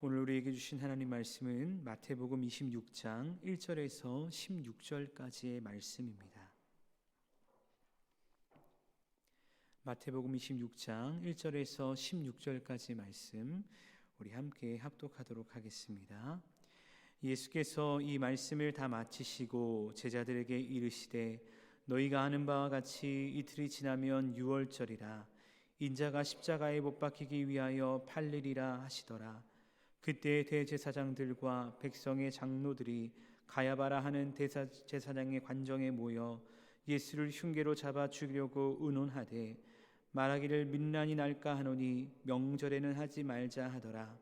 오늘 우리에게 주신 하나님 말씀은 마태복음 26장 1절에서 16절까지의 말씀입니다. 마태복음 26장 1절에서 16절까지 말씀 우리 함께 합독하도록 하겠습니다. 예수께서 이 말씀을 다 마치시고 제자들에게 이르시되 너희가 아는 바와 같이 이틀이 지나면 유월절이라 인자가 십자가에 못 박히기 위하여 팔리리라 하시더라. 그때 대제사장들과 백성의 장로들이 가야바라 하는 대제사장의 관정에 모여 예수를 흉계로 잡아 죽이려고 의논하되 말하기를 민란이 날까 하노니 명절에는 하지 말자 하더라.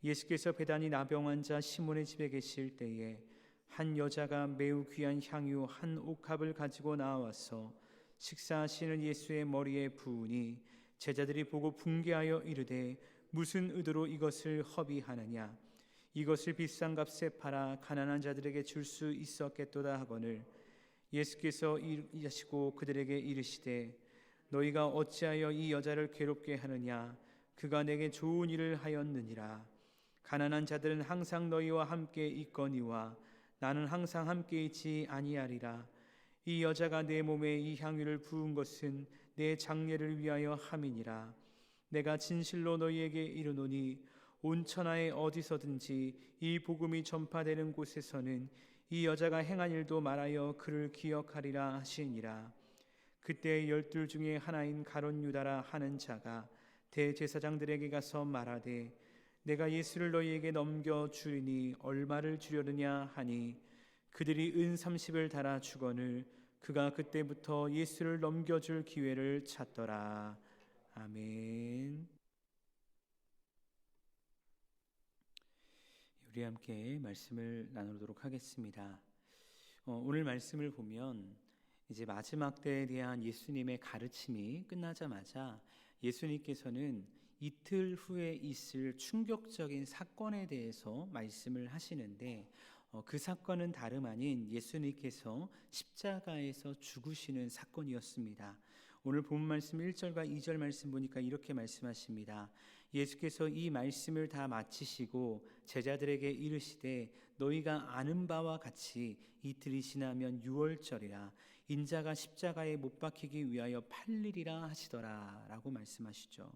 예수께서 베다니 나병 환자 시몬의 집에 계실 때에 한 여자가 매우 귀한 향유 한 옥합을 가지고 나와서 식사하시는 예수의 머리에 부으니 제자들이 보고 분개하여 이르되 무슨 의도로 이것을 허비하느냐? 이것을 비싼 값에 팔아 가난한 자들에게 줄 수 있었겠도다 하거늘 예수께서 일하시고 그들에게 이르시되 너희가 어찌하여 이 여자를 괴롭게 하느냐? 그가 내게 좋은 일을 하였느니라. 가난한 자들은 항상 너희와 함께 있거니와 나는 항상 함께 있지 아니하리라. 이 여자가 내 몸에 이 향유를 부은 것은 내 장례를 위하여 함이니라. 내가 진실로 너희에게 이르노니 온 천하에 어디서든지 이 복음이 전파되는 곳에서는 이 여자가 행한 일도 말하여 그를 기억하리라 하시니라. 그때 12 중에 하나인 가룟 유다라 하는 자가 대제사장들에게 가서 말하되 내가 예수를 너희에게 넘겨 주리니 얼마를 주려느냐 하니 그들이 은 30을 달아 주거늘 그가 그때부터 예수를 넘겨줄 기회를 찾더라. 아멘. 우리 함께 말씀을 나누도록 하겠습니다. 오늘 말씀을 보면 이제 마지막 때에 대한 예수님의 가르침이 끝나자마자 예수님께서는 이틀 후에 있을 충격적인 사건에 대해서 말씀을 하시는데 그 사건은 다름 아닌 예수님께서 십자가에서 죽으시는 사건이었습니다. 오늘 본 말씀 1절과 2절 말씀 보니까 이렇게 말씀하십니다. 예수께서 이 말씀을 다 마치시고 제자들에게 이르시되 너희가 아는 바와 같이 이틀이 지나면 유월절이라 인자가 십자가에 못 박히기 위하여 팔리리라 하시더라 라고 말씀하시죠.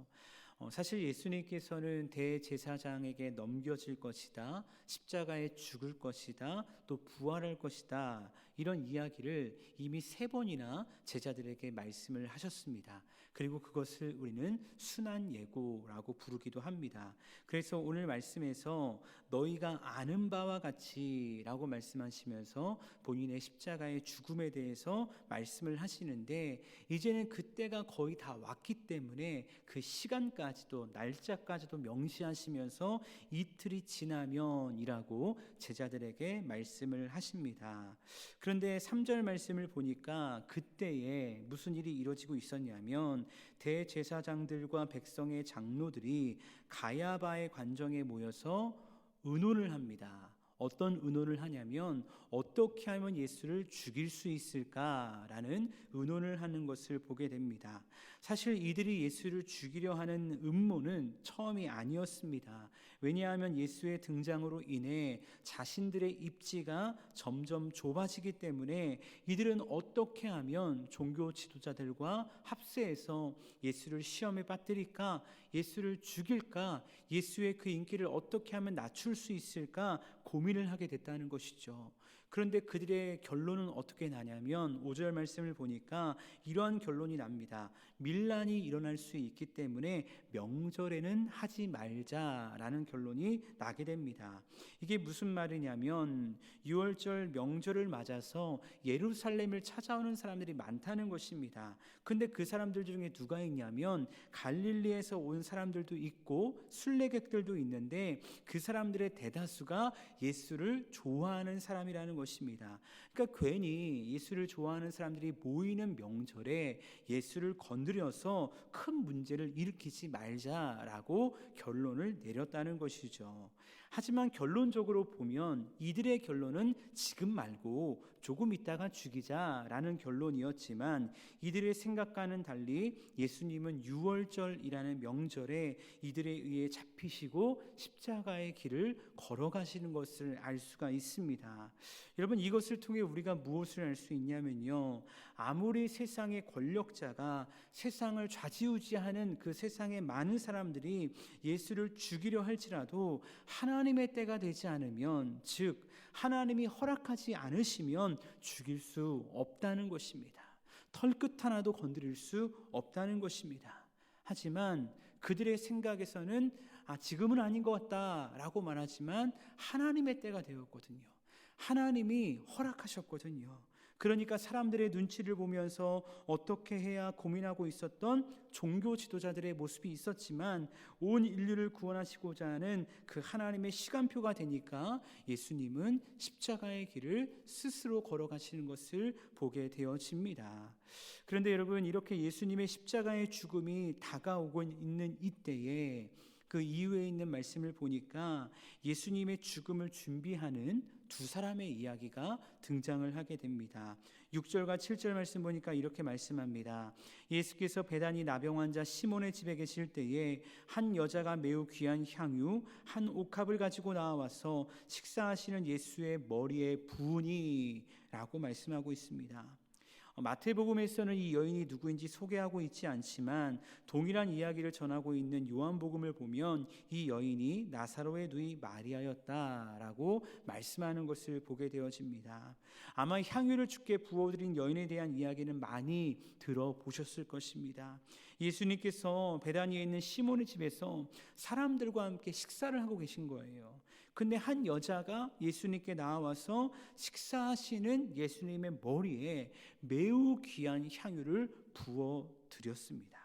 사실 예수님께서는 대제사장에게 넘겨질 것이다, 십자가에 죽을 것이다, 또 부활할 것이다, 이런 이야기를 이미 3번이나 제자들에게 말씀을 하셨습니다. 그리고 그것을 우리는 순한 예고라고 부르기도 합니다. 그래서 오늘 말씀에서 너희가 아는 바와 같이 라고 말씀하시면서 본인의 십자가의 죽음에 대해서 말씀을 하시는데 이제는 그때가 거의 다 왔기 때문에 그 시간까지도 날짜까지도 명시하시면서 이틀이 지나면이라고 제자들에게 말씀을 하십니다. 그런데 3절 말씀을 보니까 그때에 무슨 일이 이루어지고 있었냐면 대제사장들과 백성의 장로들이 가야바의 관정에 모여서 의논을 합니다. 어떤 의논을 하냐면 어떻게 하면 예수를 죽일 수 있을까라는 의논을 하는 것을 보게 됩니다. 사실 이들이 예수를 죽이려 하는 음모는 처음이 아니었습니다. 왜냐하면 예수의 등장으로 인해 자신들의 입지가 점점 좁아지기 때문에 이들은 어떻게 하면 종교 지도자들과 합세해서 예수를 시험에 빠뜨릴까, 예수를 죽일까, 예수의 그 인기를 어떻게 하면 낮출 수 있을까 고민을 하게 됐다는 것이죠. 그런데 그들의 결론은 어떻게 나냐면 5절 말씀을 보니까 이러한 결론이 납니다. 밀란이 일어날 수 있기 때문에 명절에는 하지 말자라는 결론이 나게 됩니다. 이게 무슨 말이냐면 6월절 명절을 맞아서 예루살렘을 찾아오는 사람들이 많다는 것입니다. 근데 그 사람들 중에 누가 있냐면 갈릴리에서 온 사람들도 있고 순례객들도 있는데 그 사람들의 대다수가 예수를 좋아하는 사람이라는 것입니다. 그러니까 괜히 예수를 좋아하는 사람들이 모이는 명절에 예수를 건드릴 건드려서 큰 문제를 일으키지 말자라고 결론을 내렸다는 것이죠. 하지만 결론적으로 보면 이들의 결론은 지금 말고 조금 있다가 죽이자라는 결론이었지만, 이들의 생각과는 달리 예수님은 유월절이라는 명절에 이들에 의해 잡히시고 십자가의 길을 걸어가시는 것을 알 수가 있습니다. 여러분, 이것을 통해 우리가 무엇을 알 수 있냐면요, 아무리 세상의 권력자가, 세상을 좌지우지하는 그 세상의 많은 사람들이 예수를 죽이려 할지라도 하나님의 때가 되지 않으면, 즉 하나님이 허락하지 않으시면 죽일 수 없다는 것입니다. 털끝 하나도 건드릴 수 없다는 것입니다. 하지만 그들의 생각에서는 지금은 아닌 것 같다라고 말하지만 하나님의 때가 되었거든요. 하나님이 허락하셨거든요. 그러니까 사람들의 눈치를 보면서 어떻게 해야 고민하고 있었던 종교 지도자들의 모습이 있었지만, 온 인류를 구원하시고자 하는 그 하나님의 시간표가 되니까 예수님은 십자가의 길을 스스로 걸어가시는 것을 보게 되어집니다. 그런데 여러분, 이렇게 예수님의 십자가의 죽음이 다가오고 있는 이때에 그 이후에 있는 말씀을 보니까 예수님의 죽음을 준비하는 두 사람의 이야기가 등장을 하게 됩니다. 6절과 7절 말씀 보니까 이렇게 말씀합니다. 예수께서 베다니 나병 환자 시몬의 집에 계실 때에 한 여자가 매우 귀한 향유 한 옥합을 가지고 나와서 식사하시는 예수의 머리에 부으니 라고 말씀하고 있습니다. 마태복음에서는 이 여인이 누구인지 소개하고 있지 않지만, 동일한 이야기를 전하고 있는 요한복음을 보면 이 여인이 나사로의 누이 마리아였다라고 말씀하는 것을 보게 되어집니다. 아마 향유를 주께 부어드린 여인에 대한 이야기는 많이 들어보셨을 것입니다. 예수님께서 베다니에 있는 시몬의 집에서 사람들과 함께 식사를 하고 계신 거예요. 근데 한 여자가 예수님께 나와서 식사하시는 예수님의 머리에 매우 귀한 향유를 부어 드렸습니다.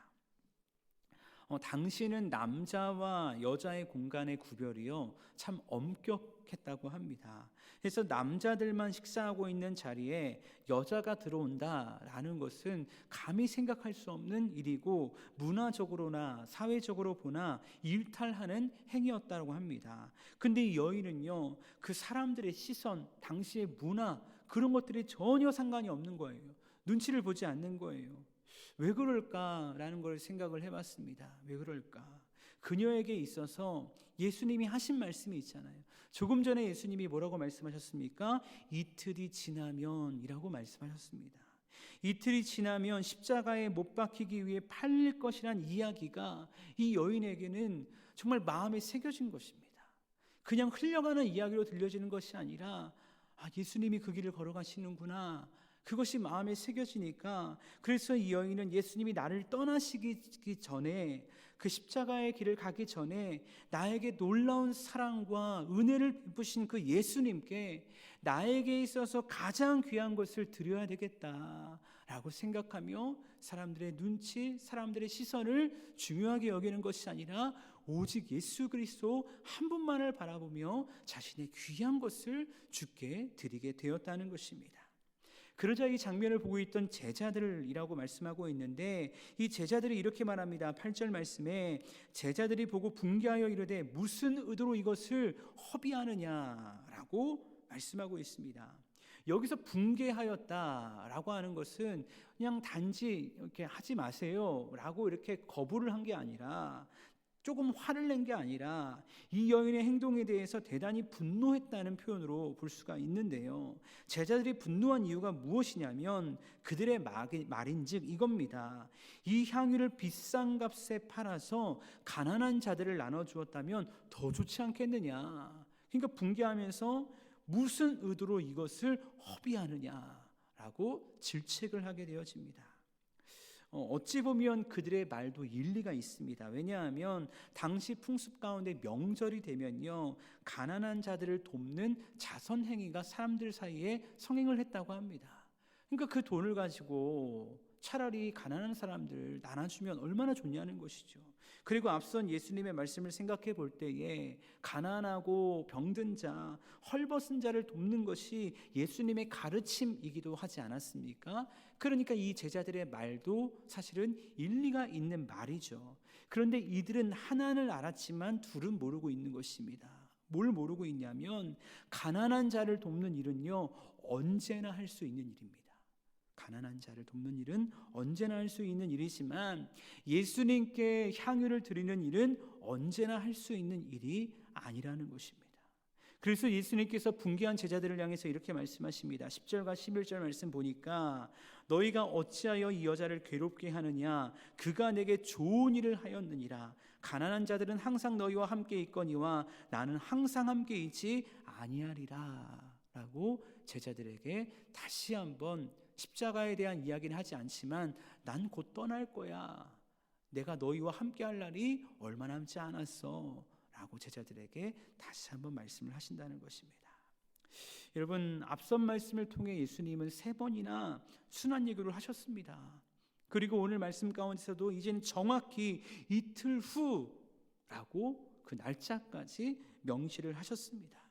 당시는 남자와 여자의 공간의 구별이요 참 엄격했다고 합니다. 그래서 남자들만 식사하고 있는 자리에 여자가 들어온다라는 것은 감히 생각할 수 없는 일이고, 문화적으로나 사회적으로 보나 일탈하는 행위였다고 합니다. 근데 이 여인은요, 그 사람들의 시선, 당시의 문화, 그런 것들이 전혀 상관이 없는 거예요. 눈치를 보지 않는 거예요. 왜 그럴까라는 걸 생각을 해봤습니다. 왜 그럴까? 그녀에게 있어서 예수님이 하신 말씀이 있잖아요. 조금 전에 예수님이 뭐라고 말씀하셨습니까? 이틀이 지나면 이라고 말씀하셨습니다. 이틀이 지나면 십자가에 못 박히기 위해 팔릴 것이란 이야기가 이 여인에게는 정말 마음에 새겨진 것입니다. 그냥 흘려가는 이야기로 들려지는 것이 아니라 예수님이 그 길을 걸어가시는구나, 그것이 마음에 새겨지니까, 그래서 이 여인은 예수님이 나를 떠나시기 전에, 그 십자가의 길을 가기 전에 나에게 놀라운 사랑과 은혜를 베푸신 그 예수님께 나에게 있어서 가장 귀한 것을 드려야 되겠다라고 생각하며, 사람들의 눈치, 사람들의 시선을 중요하게 여기는 것이 아니라 오직 예수 그리스도 한 분만을 바라보며 자신의 귀한 것을 주께 드리게 되었다는 것입니다. 그러자 이 장면을 보고 있던 제자들이라고 말씀하고 있는데, 이 제자들이 이렇게 말합니다. 8절 말씀에 제자들이 보고 분개하여 이르되 무슨 의도로 이것을 허비하느냐라고 말씀하고 있습니다. 여기서 분개하였다라고 하는 것은 그냥 단지 이렇게 하지 마세요라고 이렇게 거부를 한 게 아니라, 조금 화를 낸 게 아니라 이 여인의 행동에 대해서 대단히 분노했다는 표현으로 볼 수가 있는데요. 제자들이 분노한 이유가 무엇이냐면 그들의 말인즉 이겁니다. 이 향유를 비싼 값에 팔아서 가난한 자들을 나눠주었다면 더 좋지 않겠느냐. 그러니까 분개하면서 무슨 의도로 이것을 허비하느냐라고 질책을 하게 되어집니다. 어찌 보면 그들의 말도 일리가 있습니다. 왜냐하면 당시 풍습 가운데 명절이 되면요, 가난한 자들을 돕는 자선 행위가 사람들 사이에 성행을 했다고 합니다. 그러니까 그 돈을 가지고 차라리 가난한 사람들 나눠주면 얼마나 좋냐는 것이죠. 그리고 앞선 예수님의 말씀을 생각해 볼 때에 가난하고 병든 자, 헐벗은 자를 돕는 것이 예수님의 가르침이기도 하지 않았습니까? 그러니까 이 제자들의 말도 사실은 일리가 있는 말이죠. 그런데 이들은 하나를 알았지만 둘은 모르고 있는 것입니다. 뭘 모르고 있냐면 가난한 자를 돕는 일은요, 언제나 할 수 있는 일입니다. 가난한 자를 돕는 일은 언제나 할 수 있는 일이지만 예수님께 향유를 드리는 일은 언제나 할 수 있는 일이 아니라는 것입니다. 그래서 예수님께서 분개한 제자들을 향해서 이렇게 말씀하십니다. 10절과 11절 말씀 보니까 너희가 어찌하여 이 여자를 괴롭게 하느냐, 그가 내게 좋은 일을 하였느니라. 가난한 자들은 항상 너희와 함께 있거니와 나는 항상 함께 있지 아니하리라 라고 제자들에게 다시 한번 십자가에 대한 이야기는 하지 않지만 난 곧 떠날 거야, 내가 너희와 함께 할 날이 얼마 남지 않았어 라고 제자들에게 다시 한번 말씀을 하신다는 것입니다. 여러분, 앞선 말씀을 통해 예수님은 3번이나 순환 예고를 하셨습니다. 그리고 오늘 말씀 가운데서도 이제는 정확히 이틀 후라고 그 날짜까지 명시를 하셨습니다.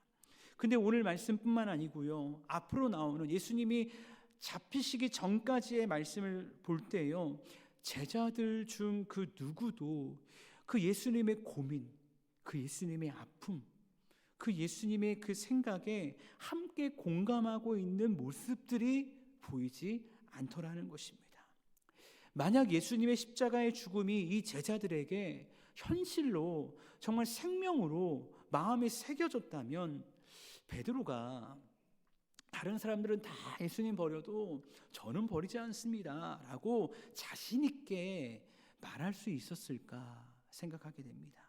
근데 오늘 말씀뿐만 아니고요, 앞으로 나오는 예수님이 잡히시기 전까지의 말씀을 볼 때요, 제자들 중 그 누구도 그 예수님의 고민, 그 예수님의 아픔, 그 예수님의 그 생각에 함께 공감하고 있는 모습들이 보이지 않더라는 것입니다. 만약 예수님의 십자가의 죽음이 이 제자들에게 현실로 정말 생명으로 마음에 새겨졌다면 베드로가 다른 사람들은 다 예수님 버려도 저는 버리지 않습니다 라고 자신 있게 말할 수 있었을까 생각하게 됩니다.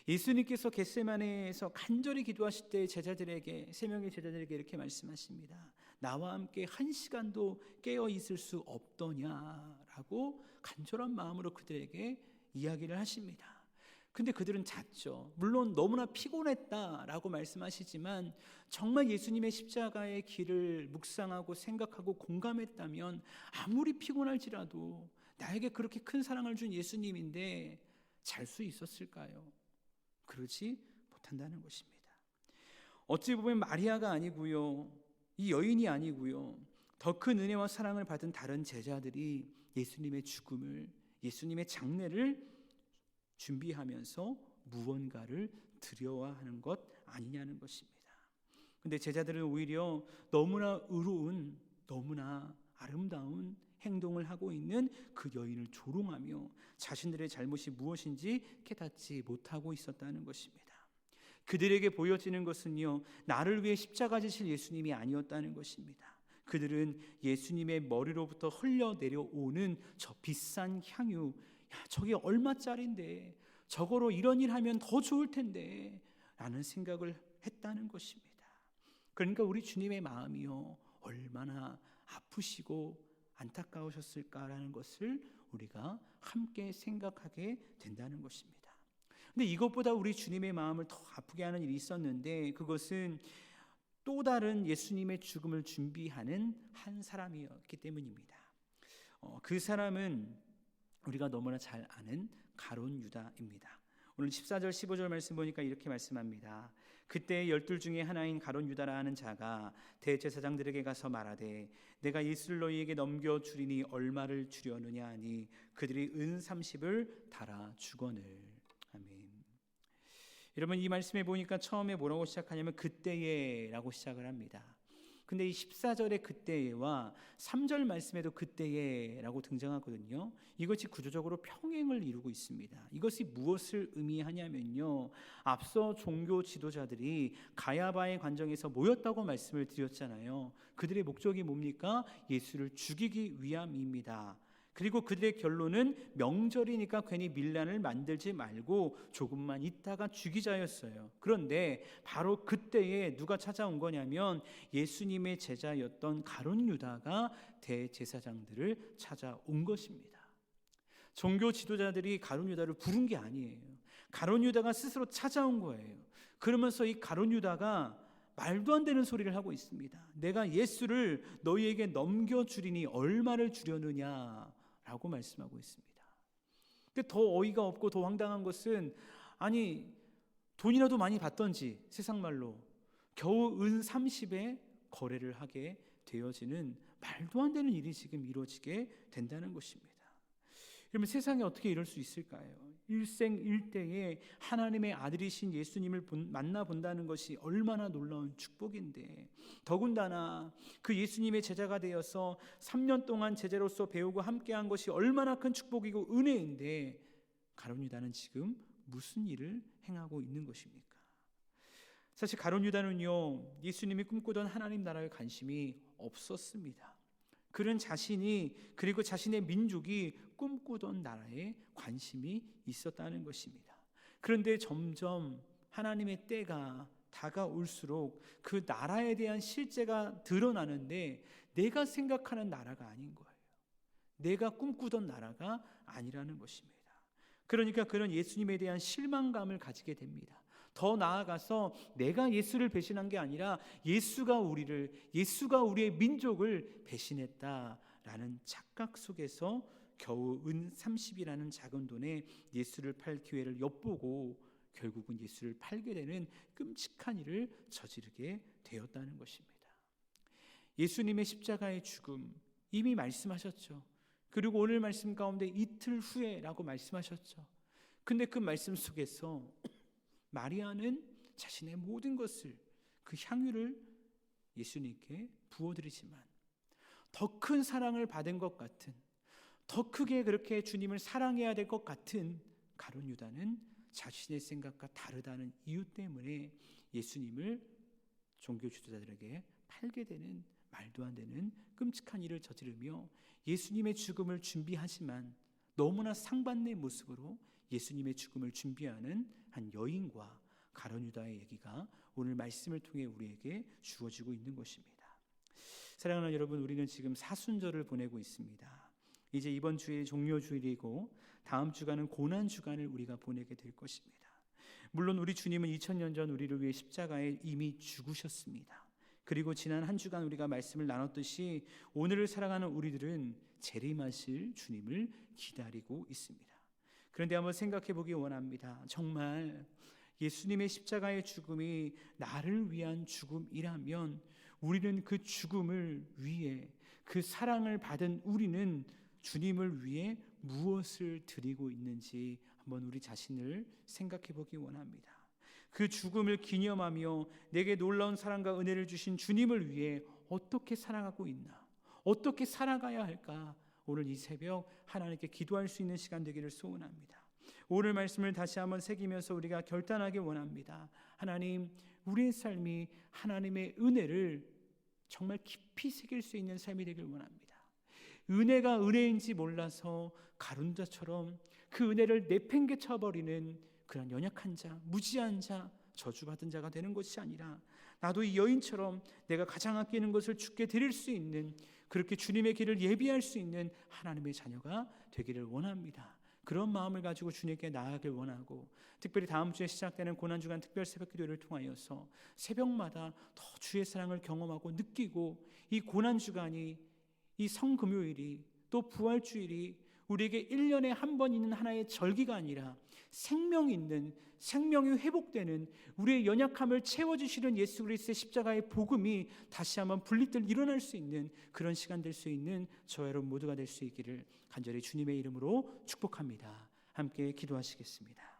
예수님께서 겟세마네에서 간절히 기도하실 때 제자들에게, 3명의 제자들에게 이렇게 말씀하십니다. 나와 함께 1시간도 깨어 있을 수 없더냐라고 간절한 마음으로 그들에게 이야기를 하십니다. 근데 그들은 잤죠. 물론 너무나 피곤했다라고 말씀하시지만 정말 예수님의 십자가의 길을 묵상하고 생각하고 공감했다면 아무리 피곤할지라도 나에게 그렇게 큰 사랑을 준 예수님인데 잘 수 있었을까요? 그러지 못한다는 것입니다. 어찌 보면 마리아가 아니고요, 이 여인이 아니고요, 더 큰 은혜와 사랑을 받은 다른 제자들이 예수님의 죽음을, 예수님의 장례를 준비하면서 무언가를 드려야 하는 것 아니냐는 것입니다. 근데 제자들은 오히려 너무나 의로운, 너무나 아름다운 행동을 하고 있는 그 여인을 조롱하며 자신들의 잘못이 무엇인지 깨닫지 못하고 있었다는 것입니다. 그들에게 보여지는 것은요, 나를 위해 십자가 지실 예수님이 아니었다는 것입니다. 그들은 예수님의 머리로부터 흘러 내려오는 저 비싼 향유, 저게 얼마짜린데, 저거로 이런 일 하면 더 좋을 텐데 라는 생각을 했다는 것입니다. 그러니까 우리 주님의 마음이요, 얼마나 아프시고 안타까우셨을까라는 것을 우리가 함께 생각하게 된다는 것입니다. 근데 이것보다 우리 주님의 마음을 더 아프게 하는 일이 있었는데, 그것은 또 다른 예수님의 죽음을 준비하는 한 사람이었기 때문입니다. 그 사람은 우리가 너무나 잘 아는 가룟 유다입니다. 오늘 14절 15절 말씀 보니까 이렇게 말씀합니다. 그때 12 중에 하나인 가룟 유다라 하는 자가 대제사장들에게 가서 말하되 내가 예수를 너희에게 넘겨주리니 얼마를 주려느냐 하니 그들이 은 30을 달아 주거늘. 아멘. 여러분, 이 말씀에 보니까 처음에 뭐라고 시작하냐면 그때에 라고 시작을 합니다. 근데 이 14절의 그때에와 3절 말씀에도 그때에 라고 등장하거든요. 이것이 구조적으로 평행을 이루고 있습니다. 이것이 무엇을 의미하냐면요, 앞서 종교 지도자들이 가야바의 관정에서 모였다고 말씀을 드렸잖아요. 그들의 목적이 뭡니까? 예수를 죽이기 위함입니다. 그리고 그들의 결론은 명절이니까 괜히 밀란을 만들지 말고 조금만 있다가 죽이자였어요. 그런데 바로 그때에 누가 찾아온 거냐면 예수님의 제자였던 가룟 유다가 대제사장들을 찾아온 것입니다. 종교 지도자들이 가룟 유다를 부른 게 아니에요. 가룟 유다가 스스로 찾아온 거예요. 그러면서 이 가룟 유다가 말도 안 되는 소리를 하고 있습니다. 내가 예수를 너희에게 넘겨주리니 얼마를 주려느냐 라고 말씀하고 있습니다. 근데 더 어이가 없고 더 황당한 것은, 아니 돈이라도 많이 받던지 세상 말로 겨우 은 30에 거래를 하게 되어지는 말도 안 되는 일이 지금 이루어지게 된다는 것입니다. 그러면 세상에 어떻게 이럴 수 있을까요? 일생일대에 하나님의 아들이신 예수님을 만나본다는 것이 얼마나 놀라운 축복인데, 더군다나 그 예수님의 제자가 되어서 3년 동안 제자로서 배우고 함께한 것이 얼마나 큰 축복이고 은혜인데, 가룟 유다는 지금 무슨 일을 행하고 있는 것입니까? 사실 가룟 유다는요, 예수님이 꿈꾸던 하나님 나라에 관심이 없었습니다. 그는 자신이, 그리고 자신의 민족이 꿈꾸던 나라에 관심이 있었다는 것입니다. 그런데 점점 하나님의 때가 다가올수록 그 나라에 대한 실제가 드러나는데, 내가 생각하는 나라가 아닌 거예요. 내가 꿈꾸던 나라가 아니라는 것입니다. 그러니까 그런 예수님에 대한 실망감을 가지게 됩니다. 더 나아가서 내가 예수를 배신한 게 아니라 예수가 우리의 민족을 배신했다라는 착각 속에서 겨우 은 30이라는 작은 돈에 예수를 팔 기회를 엿보고 결국은 예수를 팔게 되는 끔찍한 일을 저지르게 되었다는 것입니다. 예수님의 십자가의 죽음 이미 말씀하셨죠. 그리고 오늘 말씀 가운데 이틀 후에라고 말씀하셨죠. 근데 그 말씀 속에서 마리아는 자신의 모든 것을, 그 향유를 예수님께 부어드리지만 더 큰 사랑을 받은 것 같은, 더 크게 그렇게 주님을 사랑해야 될 것 같은 가룟 유다는 자신의 생각과 다르다는 이유 때문에 예수님을 종교 지도자들에게 팔게 되는 말도 안 되는 끔찍한 일을 저지르며 예수님의 죽음을 준비하지만 너무나 상반된 모습으로 예수님의 죽음을 준비하는 한 여인과 가룟 유다의 얘기가 오늘 말씀을 통해 우리에게 주어지고 있는 것입니다. 사랑하는 여러분, 우리는 지금 사순절을 보내고 있습니다. 이제 이번 주일이 종료주일이고 다음 주간은 고난주간을 우리가 보내게 될 것입니다. 물론 우리 주님은 2000년 전 우리를 위해 십자가에 이미 죽으셨습니다. 그리고 지난 한 주간 우리가 말씀을 나눴듯이 오늘을 살아가는 우리들은 재림하실 주님을 기다리고 있습니다. 그런데 한번 생각해 보기 원합니다. 정말 예수님의 십자가의 죽음이 나를 위한 죽음이라면 우리는 그 죽음을 위해, 그 사랑을 받은 우리는 주님을 위해 무엇을 드리고 있는지 한번 우리 자신을 생각해 보기 원합니다. 그 죽음을 기념하며 내게 놀라운 사랑과 은혜를 주신 주님을 위해 어떻게 살아가고 있나, 어떻게 살아가야 할까, 오늘 이 새벽 하나님께 기도할 수 있는 시간 되기를 소원합니다. 오늘 말씀을 다시 한번 새기면서 우리가 결단하기 원합니다. 하나님, 우리의 삶이 하나님의 은혜를 정말 깊이 새길 수 있는 삶이 되길 원합니다. 은혜가 은혜인지 몰라서 가룟 자처럼 그 은혜를 내팽개쳐버리는 그런 연약한 자, 무지한 자, 저주받은 자가 되는 것이 아니라 나도 이 여인처럼 내가 가장 아끼는 것을 주께 드릴 수 있는, 그렇게 주님의 길을 예비할 수 있는 하나님의 자녀가 되기를 원합니다. 그런 마음을 가지고 주님께 나아가길 원하고, 특별히 다음 주에 시작되는 고난주간 특별 새벽기도를 통하여서 새벽마다 더 주의 사랑을 경험하고 느끼고, 이 고난주간이, 이 성금요일이, 또 부활주일이 우리에게 1년에 한 번 있는 하나의 절기가 아니라 생명 있는, 생명이 회복되는, 우리의 연약함을 채워주시는 예수 그리스도의 십자가의 복음이 다시 한번 분리들 일어날 수 있는 그런 시간 될 수 있는 저와 여러분 모두가 될 수 있기를 간절히 주님의 이름으로 축복합니다. 함께 기도하시겠습니다.